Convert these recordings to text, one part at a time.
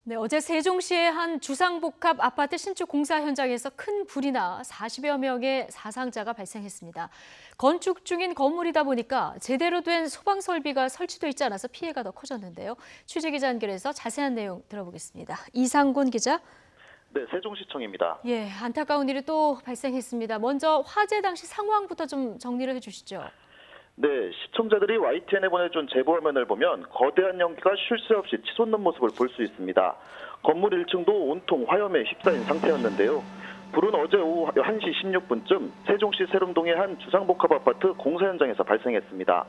네, 어제 세종시의 한 주상복합 아파트 신축 공사 현장에서 큰 불이 나 40여 명의 사상자가 발생했습니다. 건축 중인 건물이다 보니까 제대로 된 소방 설비가 설치돼 있지 않아서 피해가 더 커졌는데요. 취재기자 연결해서 자세한 내용 들어보겠습니다. 이상곤 기자. 네, 세종시청입니다. 예, 안타까운 일이 또 발생했습니다. 먼저 화재 당시 상황부터 좀 정리를 해주시죠. 네, 시청자들이 YTN에 보내준 제보 화면을 보면 거대한 연기가 쉴 새 없이 치솟는 모습을 볼 수 있습니다. 건물 1층도 온통 화염에 휩싸인 상태였는데요. 불은 어제 오후 1시 16분쯤 세종시 세lum동의 한 주상복합 아파트 공사 현장에서 발생했습니다.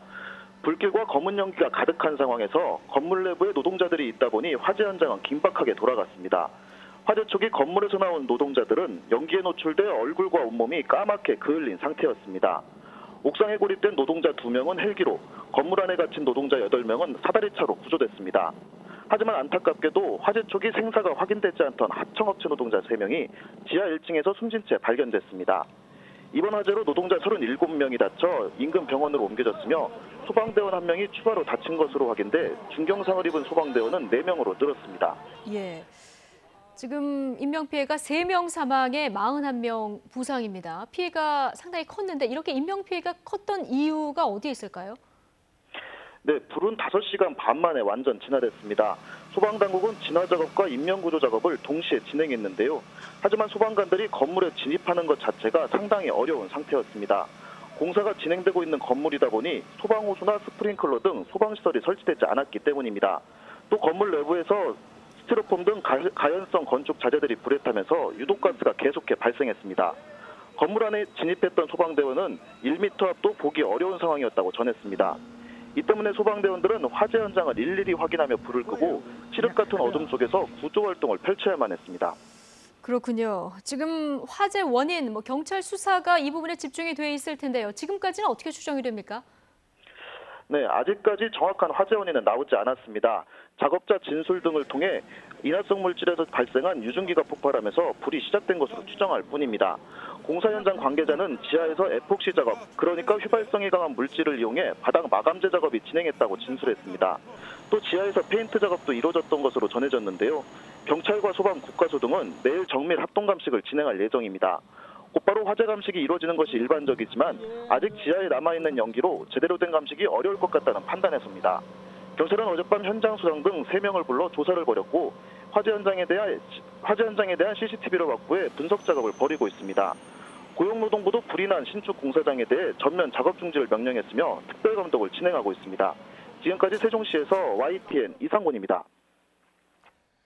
불길과 검은 연기가 가득한 상황에서 건물 내부에 노동자들이 있다 보니 화재 현장은 긴박하게 돌아갔습니다. 화재 초기 건물에서 나온 노동자들은 연기에 노출돼 얼굴과 온몸이 까맣게 그을린 상태였습니다. 옥상에 고립된 노동자 2명은 헬기로, 건물 안에 갇힌 노동자 8명은 사다리차로 구조됐습니다. 하지만 안타깝게도 화재 초기 생사가 확인되지 않던 하청업체 노동자 3명이 지하 1층에서 숨진 채 발견됐습니다. 이번 화재로 노동자 37명이 다쳐 인근 병원으로 옮겨졌으며 소방대원 1명이 추가로 다친 것으로 확인돼 중경상을 입은 소방대원은 4명으로 늘었습니다. 예. 지금 인명피해가 3명 사망에 41명 부상입니다. 피해가 상당히 컸는데 이렇게 인명피해가 컸던 이유가 어디에 있을까요? 네, 불은 5시간 반 만에 완전 진화됐습니다. 소방당국은 진화 작업과 인명구조 작업을 동시에 진행했는데요. 하지만 소방관들이 건물에 진입하는 것 자체가 상당히 어려운 상태였습니다. 공사가 진행되고 있는 건물이다 보니 소방호수나 스프링클러 등 소방시설이 설치되지 않았기 때문입니다. 또 건물 내부에서 스티로폼 등 가연성 건축 자재들이 불에 타면서 유독가스가 계속해 발생했습니다. 건물 안에 진입했던 소방대원은 1m 앞도 보기 어려운 상황이었다고 전했습니다. 이 때문에 소방대원들은 화재 현장을 일일이 확인하며 불을 끄고 칠흑 같은 어둠 속에서 구조 활동을 펼쳐야만 했습니다. 그렇군요. 지금 화재 원인, 경찰 수사가 이 부분에 집중이 돼 있을 텐데요. 지금까지는 어떻게 추정이 됩니까? 네, 아직까지 정확한 화재 원인은 나오지 않았습니다. 작업자 진술 등을 통해 인화성 물질에서 발생한 유증기가 폭발하면서 불이 시작된 것으로 추정할 뿐입니다. 공사 현장 관계자는 지하에서 에폭시 작업, 그러니까 휘발성이 강한 물질을 이용해 바닥 마감재 작업이 진행했다고 진술했습니다. 또 지하에서 페인트 작업도 이루어졌던 것으로 전해졌는데요. 경찰과 소방, 국가소 등은 내일 정밀 합동 감식을 진행할 예정입니다. 곧바로 화재 감식이 이루어지는 것이 일반적이지만 아직 지하에 남아있는 연기로 제대로 된 감식이 어려울 것 같다는 판단에서입니다. 경찰은 어젯밤 현장 소장 등 3명을 불러 조사를 벌였고 화재 현장에 대한 CCTV를 확보해 분석 작업을 벌이고 있습니다. 고용노동부도 불이 난 신축 공사장에 대해 전면 작업 중지를 명령했으며 특별 감독을 진행하고 있습니다. 지금까지 세종시에서 YTN 이상곤입니다.